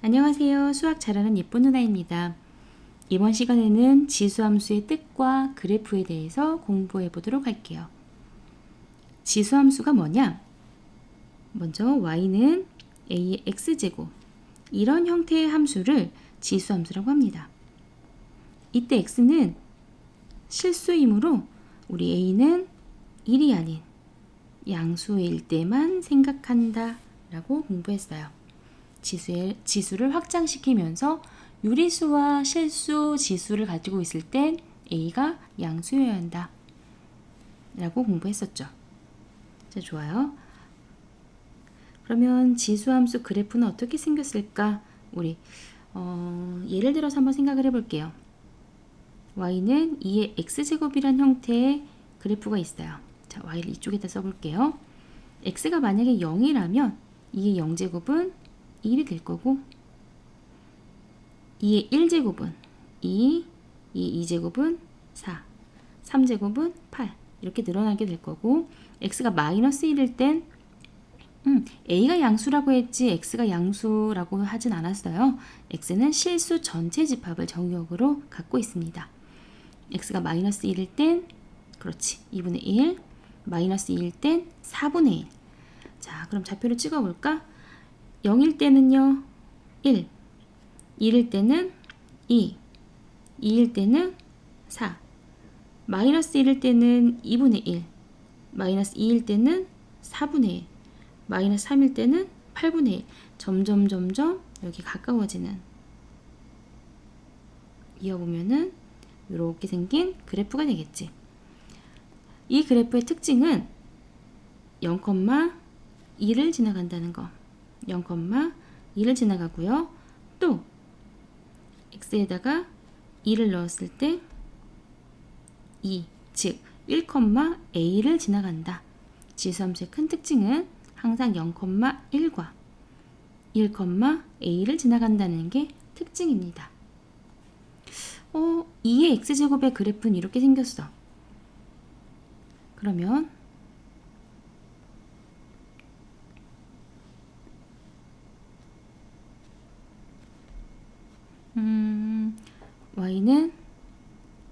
안녕하세요. 수학 잘하는 예쁜 누나입니다. 이번 시간에는 지수함수의 뜻과 그래프에 대해서 공부해 보도록 할게요. 지수함수가 뭐냐? 먼저 y는 a의 x제곱, 이런 형태의 함수를 지수함수라고 합니다. 이때 x는 실수이므로 우리 a는 1이 아닌 양수일 때만 생각한다 라고 공부했어요. 지수를 확장시키면서 유리수와 실수 지수를 가지고 있을 땐 a가 양수여야 한다 라고 공부했었죠. 자, 좋아요. 그러면 지수함수 그래프는 어떻게 생겼을까? 우리 예를 들어서 한번 생각을 해볼게요. y는 2의 x제곱이란 형태의 그래프가 있어요. 자, y를 이쪽에다 써볼게요. x가 만약에 0이라면 2의 0제곱은 1이 될 거고 2의 1제곱은 2, 2의 2제곱은 4, 3제곱은 8 이렇게 늘어나게 될 거고 x가 마이너스 1일 땐 a가 양수라고 했지 x가 양수라고 하진 않았어요. x는 실수 전체 집합을 정의역으로 갖고 있습니다. x가 마이너스 1일 땐 그렇지 2분의 1, 마이너스 2일 땐 4분의 1. 자, 그럼 좌표를 찍어볼까? 0일 때는요 1, 1일 때는 2, 2일 때는 4, 마이너스 1일 때는 2분의 1, 마이너스 2일 때는 4분의 1, 마이너스 3일 때는 8분의 1. 점점 여기 가까워지는, 이어보면은 이렇게 생긴 그래프가 되겠지. 이 그래프의 특징은 0,2를 지나간다는 거. 0,2를 지나가고요. 또 x에다가 2를 넣었을 때 2, 즉 1,a를 지나간다. 지수함수의 큰 특징은 항상 0,1과 1,a를 지나간다는 게 특징입니다. 2의 x제곱의 그래프는 이렇게 생겼어. 그러면 y는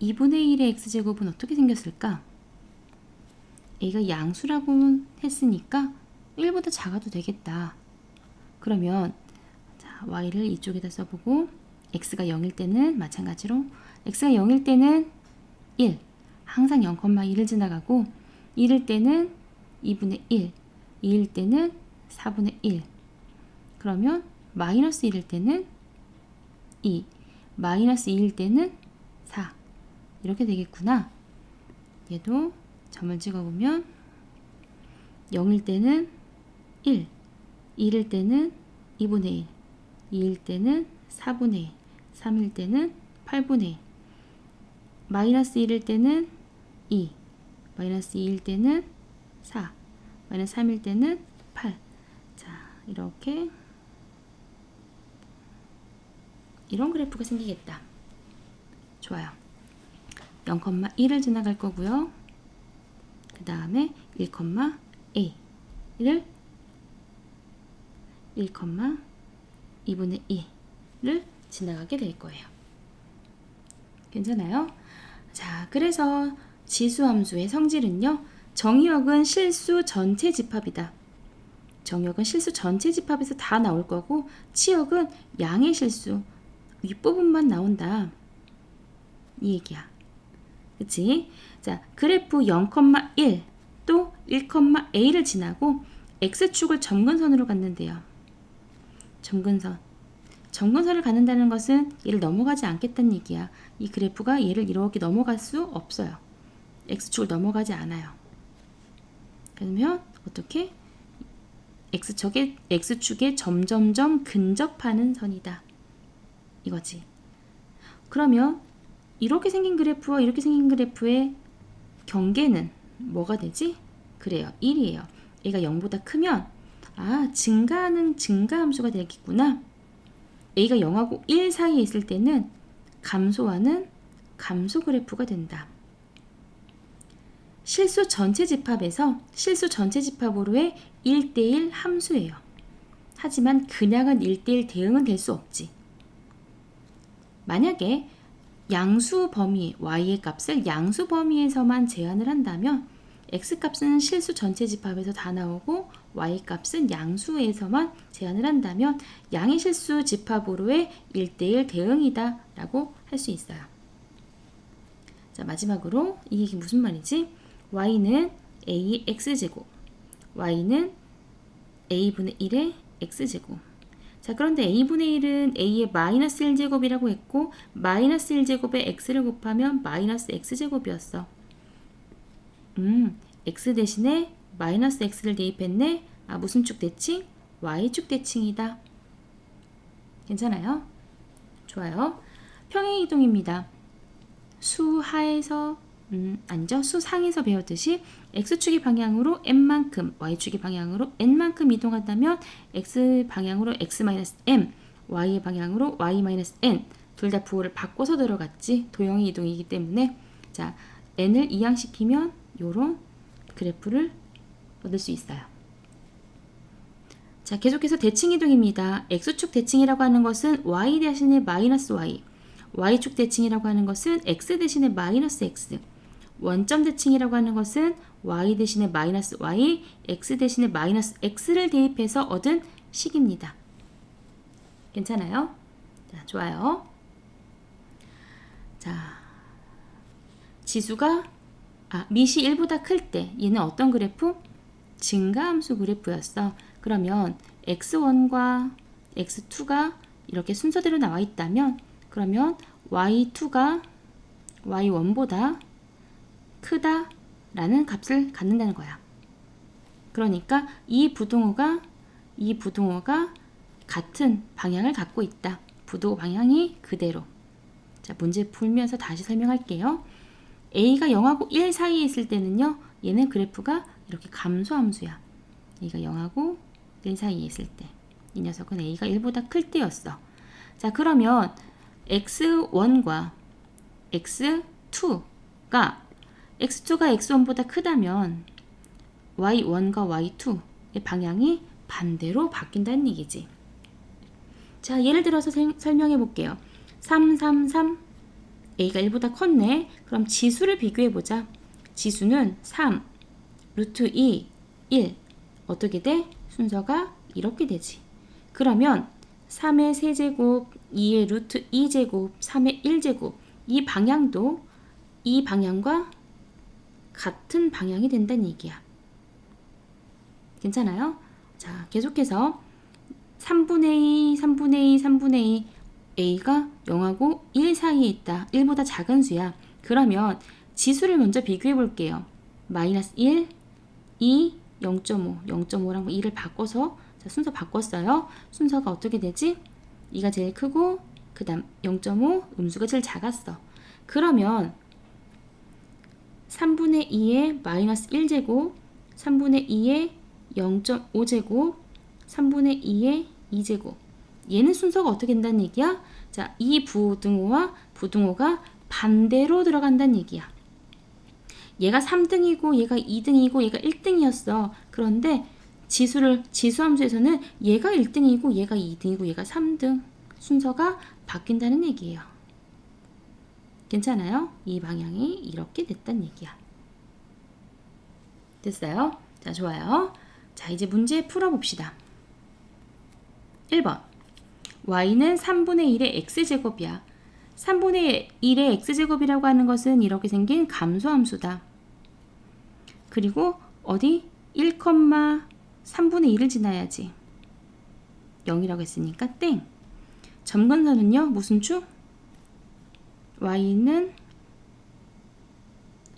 2분의 1의 x제곱은 어떻게 생겼을까? a가 양수라고 했으니까 1보다 작아도 되겠다. 그러면 자, y를 이쪽에다 써보고 x가 0일 때는 마찬가지로 x가 0일 때는 1, 항상 0,1을 지나가고 1일 때는 2분의 1, 2일 때는 4분의 1. 그러면 마이너스 1일 때는 2, 마이너스 2일 때는 4 이렇게 되겠구나. 얘도 점을 찍어보면 0일 때는 1, 1일 때는 2분의 1, 2일 때는 4분의 1, 3일 때는 8분의 1, 마이너스 1일 때는 2, 마이너스 2일 때는 4, 마이너스 3일 때는 8. 자, 이렇게 이런 그래프가 생기겠다. 좋아요. 0,1을 지나갈 거고요. 그 다음에 1,a를 1,2분의 2를 지나가게 될 거예요. 괜찮아요? 자, 그래서 지수함수의 성질은요. 정의역은 실수 전체 집합이다. 정의역은 실수 전체 집합에서 다 나올 거고 치역은 양의 실수 윗부분만 나온다. 이 얘기야. 그치? 자, 그래프 0,1 또 1,a를 지나고 x축을 점근선으로 갔는데요. 점근선을 가는다는 것은 얘를 넘어가지 않겠다는 얘기야. 이 그래프가 얘를 이렇게 넘어갈 수 없어요. x축을 넘어가지 않아요. 그러면 어떻게? x축에 점점점 근접하는 선이다. 이거지. 그러면 이렇게 생긴 그래프와 이렇게 생긴 그래프의 경계는 뭐가 되지? 그래요. 1이에요. 얘가 0보다 크면 증가하는 증가함수가 되겠구나. a가 0하고 1 사이에 있을 때는 감소하는 감소 그래프가 된다. 실수 전체 집합에서 실수 전체 집합으로의 1대1 함수예요. 하지만 그냥은 1대1 대응은 될 수 없지. 만약에 양수 범위, y의 값을 양수 범위에서만 제한을 한다면 x값은 실수 전체 집합에서 다 나오고 y값은 양수에서만 제한을 한다면 양의 실수 집합으로의 1대1 대응이다 라고 할 수 있어요. 자, 마지막으로 이게 무슨 말이지? y는 a의 x제곱, y는 a분의 1의 x제곱. 자, 그런데 a분의 1은 a의 마이너스 1제곱이라고 했고 마이너스 1제곱에 x를 곱하면 마이너스 x제곱이었어. x 대신에 마이너스 x를 대입했네. 아, 무슨 축 대칭? y축 대칭이다. 괜찮아요? 좋아요. 평행이동입니다. 수하에서 아니죠. 수상에서 배웠듯이 x축이 방향으로 n만큼, y축이 방향으로 n만큼 이동한다면 x 방향으로 x-m, y의 방향으로 y-n 둘 다 부호를 바꿔서 들어갔지. 도형의 이동이기 때문에 자, n을 이항시키면 요런 그래프를 얻을 수 있어요. 자, 계속해서 대칭이동입니다. x축 대칭이라고 하는 것은 y 대신에 마이너스 y, y축 대칭이라고 하는 것은 x 대신에 마이너스 x, 원점 대칭이라고 하는 것은 y 대신에 마이너스 y, x 대신에 마이너스 x를 대입해서 얻은 식입니다. 괜찮아요? 자, 좋아요. 자, 지수가 밑이 1보다 클 때 얘는 어떤 그래프? 증가함수 그래프였어. 그러면 x1과 x2가 이렇게 순서대로 나와 있다면 그러면 y2가 y1보다 크다 라는 값을 갖는다는 거야. 그러니까 이 부등호가 같은 방향을 갖고 있다. 부등호 방향이 그대로. 자, 문제 풀면서 다시 설명할게요. a가 0하고 1 사이에 있을 때는요. 얘는 그래프가 이렇게 감소함수야. a가 0하고 1 사이에 있을 때. 이 녀석은 a가 1보다 클 때였어. 자, 그러면 x1과 x2가 x1보다 크다면 y1과 y2의 방향이 반대로 바뀐다는 얘기지. 자, 예를 들어서 설명해 볼게요. 3, 3, 3 a가 1보다 컸네. 그럼 지수를 비교해 보자. 지수는 3, 루트 2, 1 어떻게 돼? 순서가 이렇게 되지. 그러면 3의 세제곱, 2의 루트 2제곱, 3의 1제곱 이 방향도 이 방향과 같은 방향이 된다는 얘기야. 괜찮아요? 자, 계속해서 3분의 2, 3분의 2, 3분의 2 a가 0하고 1 사이에 있다. 1보다 작은 수야. 그러면 지수를 먼저 비교해 볼게요. 마이너스 1, 2, 0.5, 0.5랑 2를 바꿔서 자, 순서 바꿨어요. 순서가 어떻게 되지? 2가 제일 크고 그 다음 0.5 음수가 제일 작았어. 그러면 3분의 2의 마이너스 1제곱, 3분의 2의 0.5제곱, 3분의 2의 2제곱 얘는 순서가 어떻게 된다는 얘기야? 자, 이 부등호와 부등호가 반대로 들어간다는 얘기야. 얘가 3등이고 얘가 2등이고 얘가 1등이었어. 그런데 지수함수에서는 얘가 1등이고 얘가 2등이고 얘가 3등 순서가 바뀐다는 얘기예요. 괜찮아요? 이 방향이 이렇게 됐다는 얘기야. 됐어요? 자, 좋아요. 자, 이제 문제 풀어봅시다. 1번 y는 3분의 1의 x제곱이야. 3분의 1의 x제곱이라고 하는 것은 이렇게 생긴 감소함수다. 그리고 어디? 1,3분의 1을 지나야지. 0이라고 했으니까 땡. 점근선은요. 무슨 축? y는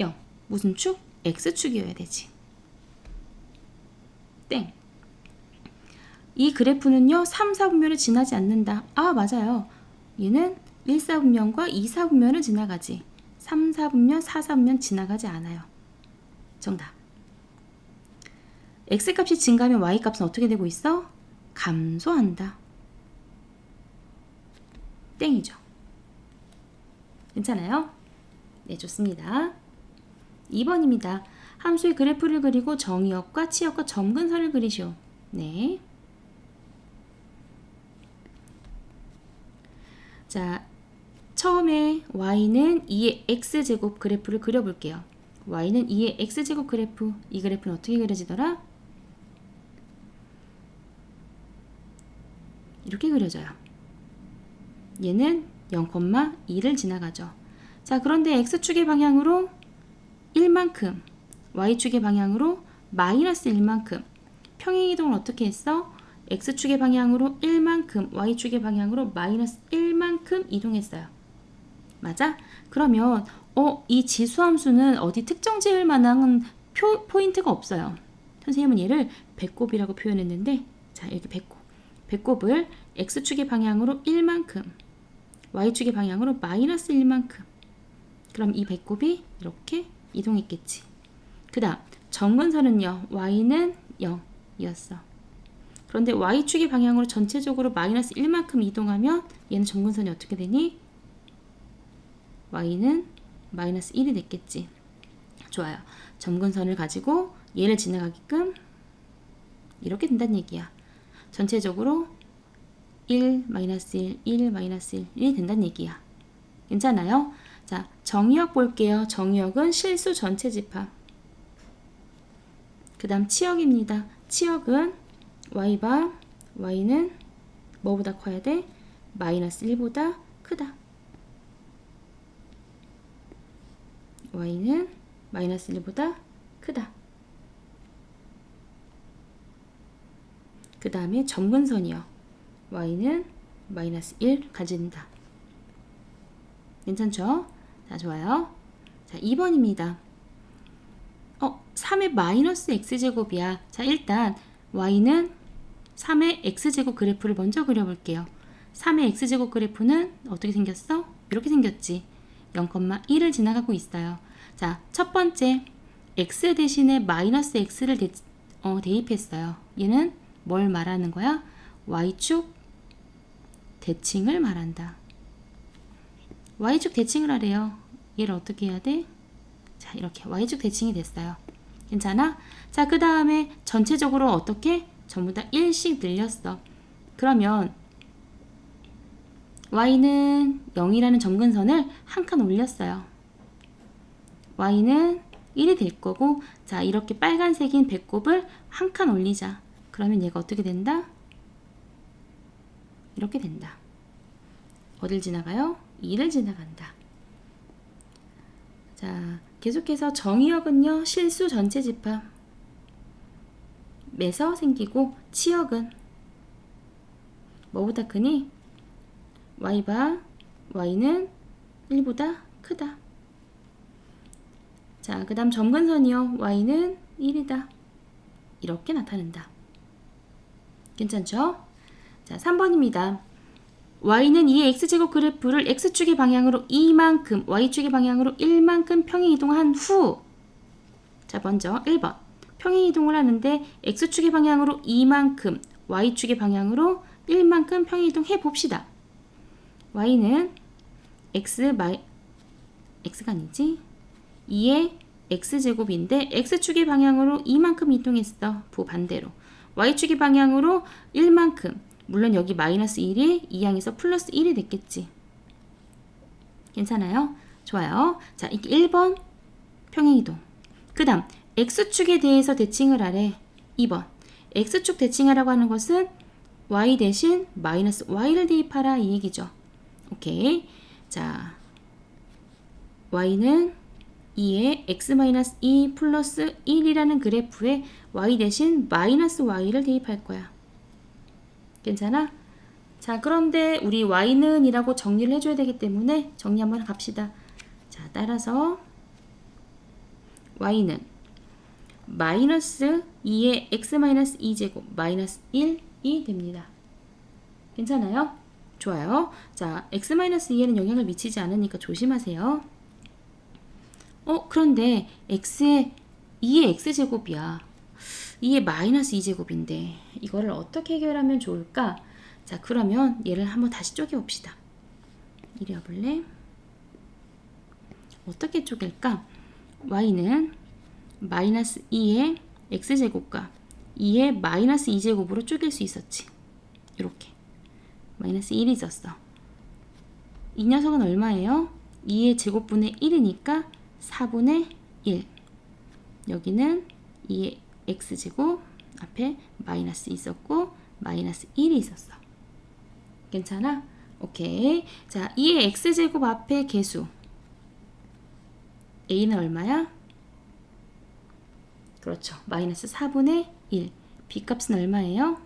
0. 무슨 축? x축이어야 되지. 땡. 이 그래프는요. 3, 4분면을 지나지 않는다. 아, 맞아요. 얘는 1, 4분면과 2, 4분면을 지나가지. 3, 4분면, 4, 4분면 지나가지 않아요. 정답. x값이 증가하면 y값은 어떻게 되고 있어? 감소한다. 땡이죠. 괜찮아요? 네, 좋습니다. 2번입니다. 함수의 그래프를 그리고 정의역과 치역과 점근선을 그리시오. 네. 자, 처음에 y는 2의 x제곱 그래프를 그려볼게요. y는 2의 x제곱 그래프, 이 그래프는 어떻게 그려지더라? 이렇게 그려져요. 얘는 0,2를 지나가죠. 자, 그런데 x축의 방향으로 1만큼, y축의 방향으로 마이너스 1만큼, 평행이동을 어떻게 했어? x축의 방향으로 1만큼, y축의 방향으로 마이너스 1만큼 이동했어요. 맞아? 그러면 이 지수함수는 어디 특정 지을 만한 포인트가 없어요. 선생님은 얘를 배꼽이라고 표현했는데, 자, 여기 배꼽을 x축의 방향으로 1만큼, y축의 방향으로 마이너스 1만큼. 그럼 이 배꼽이 이렇게 이동했겠지. 그 다음 점근선은요, y는 0이었어. 그런데 y축의 방향으로 전체적으로 마이너스 1만큼 이동하면 얘는 점근선이 어떻게 되니? y는 마이너스 1이 됐겠지. 좋아요. 점근선을 가지고 얘를 지나가게끔 이렇게 된다는 얘기야. 전체적으로 1, 마이너스 1, 1, 마이너스 1이 된다는 얘기야. 괜찮아요? 자, 정의역 볼게요. 정의역은 실수 전체 집합. 그 다음 치역입니다. 치역은 y바, y는 뭐보다 커야 돼? 마이너스 1보다 크다. y는 마이너스 1보다 크다. 그 다음에 점근선이요. y는 마이너스 1 가진다. 괜찮죠? 자, 좋아요. 자, 2번입니다. 3의 마이너스 x제곱이야. 자, 일단 y는 3의 x제곱 그래프를 먼저 그려볼게요. 3의 x제곱 그래프는 어떻게 생겼어? 이렇게 생겼지. 0,1을 지나가고 있어요. 자, 첫 번째 x 대신에 마이너스 x를 대입했어요. 얘는 뭘 말하는 거야? y축 대칭을 말한다. y축 대칭을 하래요. 얘를 어떻게 해야 돼? 자, 이렇게 y축 대칭이 됐어요. 괜찮아? 자, 그 다음에 전체적으로 어떻게? 전부 다 1씩 늘렸어. 그러면 y는 0이라는 점근선을 한 칸 올렸어요. y는 1이 될 거고, 자, 이렇게 빨간색인 배꼽을 한 칸 올리자. 그러면 얘가 어떻게 된다? 이렇게 된다. 어딜 지나가요? 2를 지나간다. 자, 계속해서 정의역은요, 실수 전체 집합 에서 생기고, 치역은 뭐보다 크니? y바, y는 1보다 크다. 자, 그 다음 점근선이요, y는 1이다. 이렇게 나타낸다. 괜찮죠? 자, 3번입니다. y는 2의 x제곱 그래프를 x축의 방향으로 2만큼, y축의 방향으로 1만큼 평행이동한 후, 자, 먼저 1번 평행이동을 하는데 x축의 방향으로 2만큼, y축의 방향으로 1만큼 평행이동해 봅시다. y는 x가 아니지, 2의 x제곱인데 x축의 방향으로 2만큼 이동했어. 부반대로 y축의 방향으로 1만큼, 물론 여기 마이너스 1이 2항에서 플러스 1이 됐겠지. 괜찮아요? 좋아요. 자, 이게 1번 평행이동. 그 다음 x축에 대해서 대칭을 하래. 2번 x축 대칭하라고 하는 것은 y 대신 마이너스 y를 대입하라 이 얘기죠. 오케이. 자, y는 2의 x-2 플러스 1이라는 그래프에 y 대신 마이너스 y를 대입할 거야. 괜찮아? 자, 그런데 우리 y는 이라고 정리를 해줘야 되기 때문에 정리 한번 갑시다. 자, 따라서 y는 마이너스 2의 x-2제곱 마이너스 1이 됩니다. 괜찮아요? 좋아요. 자, x-2에는 영향을 미치지 않으니까 조심하세요. 그런데 2의 x제곱이야. 2의 마이너스 2제곱인데 이거를 어떻게 해결하면 좋을까? 자, 그러면 얘를 한번 다시 쪼개봅시다. 이리 와볼래? 어떻게 쪼갤까? y는 마이너스 2의 x제곱과 2의 마이너스 2제곱으로 쪼갤 수 있었지. 이렇게 마이너스 1이 있었어. 이 녀석은 얼마예요? 2의 제곱분의 1이니까 4분의 1. 여기는 2의 x제곱 앞에 마이너스 있었고 마이너스 1이 있었어. 괜찮아? 오케이. 자, 2의 x제곱 앞에 개수. a는 얼마야? 그렇죠. 마이너스 4분의 1. b값은 얼마예요?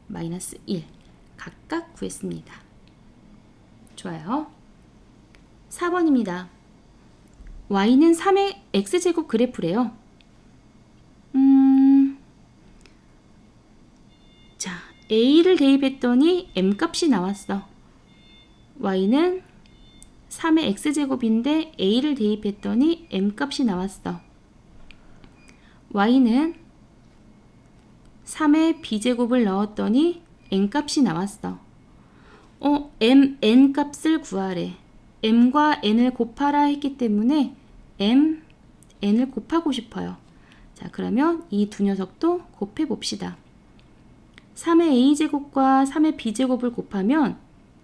마이너스 1. 각각 구했습니다. 좋아요. 4번입니다. y는 3의 x제곱 그래프래요. 자, a를 대입했더니 m값이 나왔어. y는 3의 x제곱인데 a를 대입했더니 m값이 나왔어. y는 3의 b제곱을 넣었더니 n값이 나왔어. n 값을 구하래. m과 n을 곱하라 했기 때문에 n을 곱하고 싶어요. 자, 그러면 이 두 녀석도 곱해 봅시다. 3의 a제곱과 3의 b제곱을 곱하면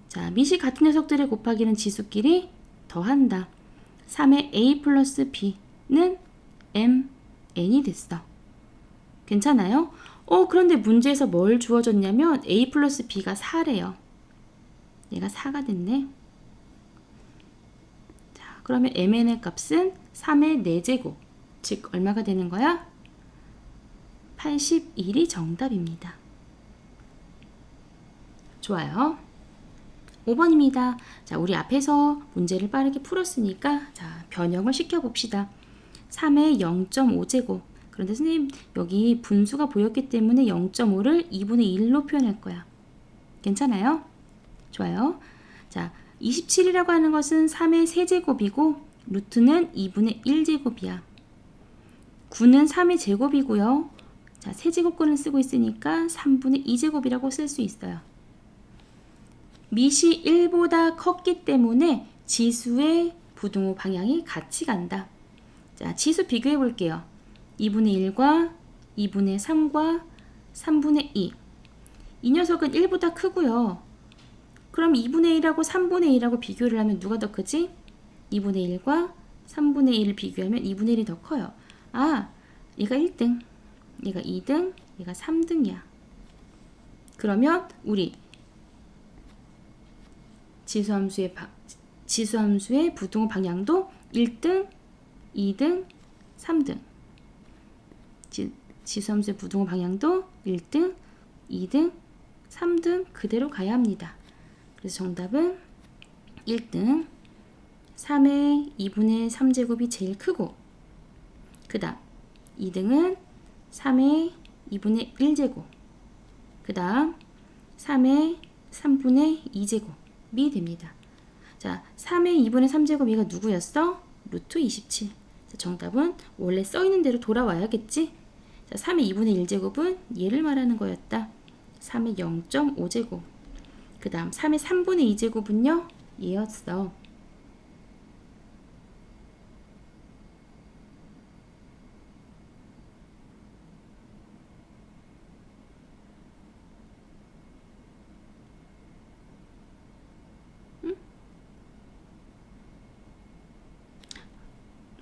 자, 밑이 같은 녀석들의 곱하기는 지수끼리 더한다. 3의 a 플러스 b는 n이 됐어. 괜찮아요? 그런데 문제에서 뭘 주어졌냐면 a 플러스 b가 4래요. 얘가 4가 됐네. 자, 그러면 mn의 값은 3의 4제곱, 즉 얼마가 되는 거야? 81이 정답입니다. 좋아요. 5번입니다. 자, 우리 앞에서 문제를 빠르게 풀었으니까 자, 변형을 시켜봅시다. 3의 0.5제곱. 그런데 선생님 여기 분수가 보였기 때문에 0.5를 2분의 1로 표현할 거야. 괜찮아요? 좋아요. 자, 27이라고 하는 것은 3의 세제곱이고 루트는 2분의 1제곱이야. 9는 3의 제곱이고요. 자, 세제곱근을 쓰고 있으니까 3분의 2제곱이라고 쓸 수 있어요. 밑이 1보다 컸기 때문에 지수의 부등호 방향이 같이 간다. 자, 지수 비교해 볼게요. 2분의 1과 2분의 3과 3분의 2. 이 녀석은 1보다 크고요. 그럼 2분의 1하고 3분의 1하고 비교를 하면 누가 더 크지? 2분의 1과 3분의 1을 비교하면 2분의 1이 더 커요. 아, 얘가 1등, 얘가 2등, 얘가 3등이야. 그러면 우리 지수함수의 부등호 방향도 1등, 2등, 3등. 지수함수의 부등호 방향도 1등, 2등, 3등 그대로 가야 합니다. 그래서 정답은 1등 3의 2분의 3제곱이 제일 크고 그 다음 2등은 3의 2분의 1제곱 그 다음 3의 3분의 2제곱이 됩니다. 자, 3의 2분의 3제곱 이가 누구였어? 루트 27. 자, 정답은 원래 써있는 대로 돌아와야겠지? 자, 3의 2분의 1제곱은 얘를 말하는 거였다. 3의 0.5제곱 그 다음 3의 3분의 2제곱은요 얘였어. 응?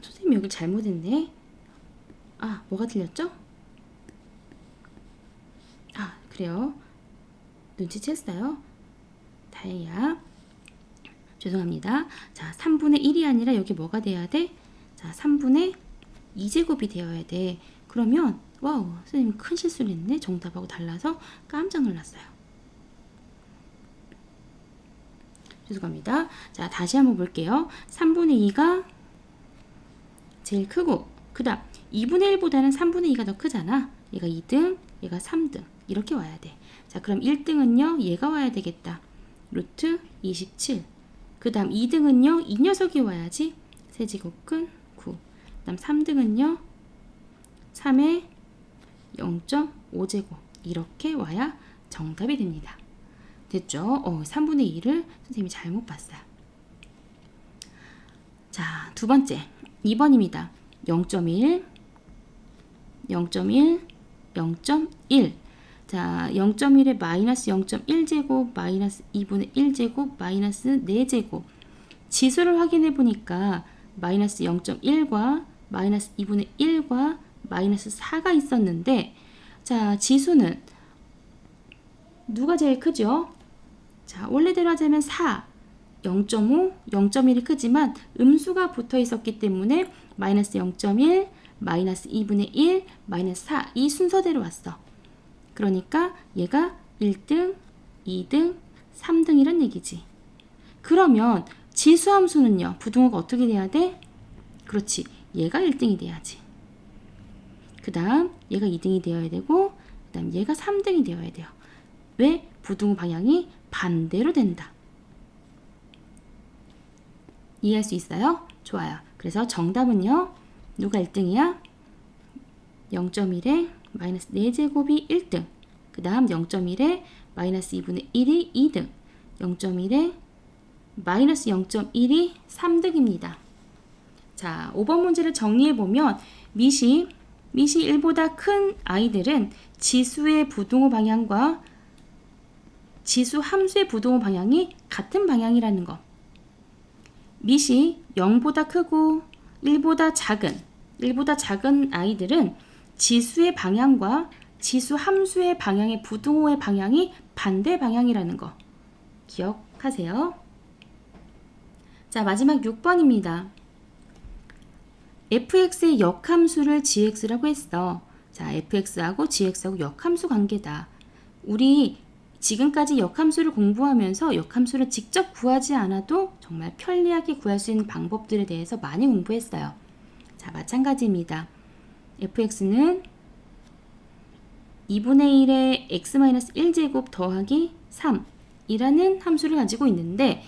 선생님 여기 잘못했네. 아, 뭐가 틀렸죠? 아, 그래요. 눈치챘어요. 다행이야. 죄송합니다. 자, 3분의 1이 아니라 여기 뭐가 돼야 돼? 자, 3분의 2제곱이 되어야 돼. 그러면 와우, 선생님 큰 실수를 했네. 정답하고 달라서 깜짝 놀랐어요. 죄송합니다. 자, 다시 한번 볼게요. 3분의 2가 제일 크고 그 다음 2분의 1보다는 3분의 2가 더 크잖아. 얘가 2등, 얘가 3등 이렇게 와야 돼. 자, 그럼 1등은요 얘가 와야 되겠다. 루트 27. 그 다음 2등은요 이 녀석이 와야지. 세제곱근 9. 그 다음 3등은요 3의 0.5제곱 이렇게 와야 정답이 됩니다. 됐죠? 3분의 2를 선생님이 잘못 봤어요. 자, 두 번째 2번입니다. 0.1 0.1 0.1 자, 0.1에 마이너스 0.1제곱, 마이너스 2분의 1제곱, 마이너스 4제곱. 지수를 확인해 보니까 마이너스 0.1과 마이너스 2분의 1과 마이너스 4가 있었는데, 자, 지수는 누가 제일 크죠? 자, 원래대로 하자면 4, 0.5, 0.1이 크지만 음수가 붙어 있었기 때문에 마이너스 0.1, 마이너스 2분의 1, 마이너스 4 이 순서대로 왔어. 그러니까 얘가 1등, 2등, 3등이란 얘기지. 그러면 지수함수는요, 부등호가 어떻게 돼야 돼? 그렇지, 얘가 1등이 돼야지. 그 다음 얘가 2등이 되어야 되고, 그 다음 얘가 3등이 되어야 돼요. 왜? 부등호 방향이 반대로 된다. 이해할 수 있어요? 좋아요. 그래서 정답은요, 누가 1등이야? 0.1에 마이너스 4제곱이 1등, 그 다음 0.1에 마이너스 2분의 1이 2등, 0.1에 마이너스 0.1이 3등입니다. 자, 5번 문제를 정리해보면 미시 1보다 큰 아이들은 지수의 부등호 방향과 지수 함수의 부등호 방향이 같은 방향이라는 거. 미시 0보다 크고 1보다 작은 아이들은 지수의 방향과 지수 함수의 방향의 부등호의 방향이 반대 방향이라는 거 기억하세요. 자, 마지막 6번입니다. fx의 역함수를 gx라고 했어. 자, fx하고 gx하고 역함수 관계다. 우리 지금까지 역함수를 공부하면서 역함수를 직접 구하지 않아도 정말 편리하게 구할 수 있는 방법들에 대해서 많이 공부했어요. 자, 마찬가지입니다. fx는 2분의 1에 x-1제곱 더하기 3이라는 함수를 가지고 있는데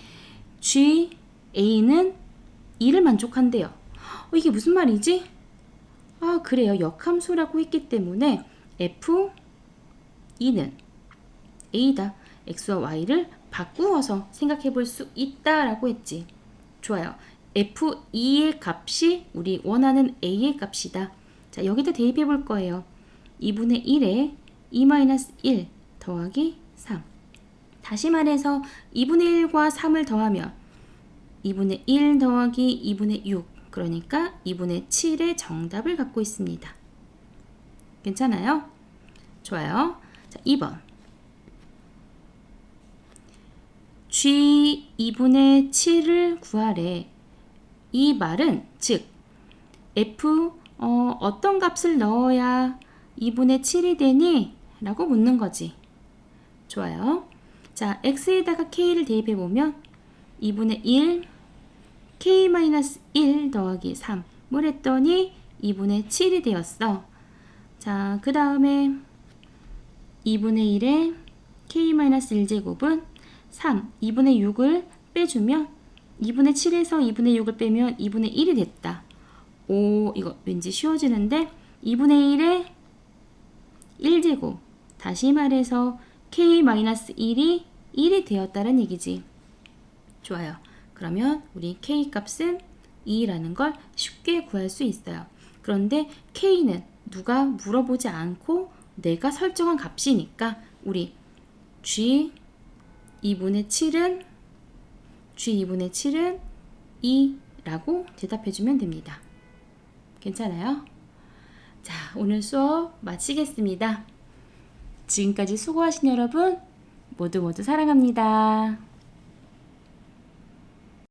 GA는 2를 만족한대요. 이게 무슨 말이지? 아, 그래요. 역함수라고 했기 때문에 F2는 A다. X와 Y를 바꾸어서 생각해 볼 수 있다라고 했지. 좋아요. F2의 값이 우리 원하는 A의 값이다. 자, 여기다 대입해 볼 거예요. 2분의 1에 2-1 더하기 3. 다시 말해서 2분의 1과 3을 더하면 2분의 1 더하기 2분의 6. 그러니까 2분의 7의 정답을 갖고 있습니다. 괜찮아요? 좋아요. 자, 2번. G 2분의 7을 구하래. 이 말은 즉 F 어떤 값을 넣어야 2분의 7이 되니? 라고 묻는 거지. 좋아요. 자, x에다가 k를 대입해 보면 2분의 1 k-1 더하기 3을 했더니 2분의 7이 되었어. 자, 그 다음에 2분의 1에 k-1제곱은 3, 2분의 6을 빼주면 2분의 7에서 2분의 6을 빼면 2분의 1이 됐다. 오, 이거 왠지 쉬워지는데 2분의 1에 1제곱, 다시 말해서 k-1이 1이 되었다는 얘기지. 좋아요. 그러면 우리 k 값은 2라는 걸 쉽게 구할 수 있어요. 그런데 k는 누가 물어보지 않고 내가 설정한 값이니까 우리 g 2분의 7은 2라고 대답해주면 됩니다. 괜찮아요? 자, 오늘 수업 마치겠습니다. 지금까지 수고하신 여러분 모두 사랑합니다.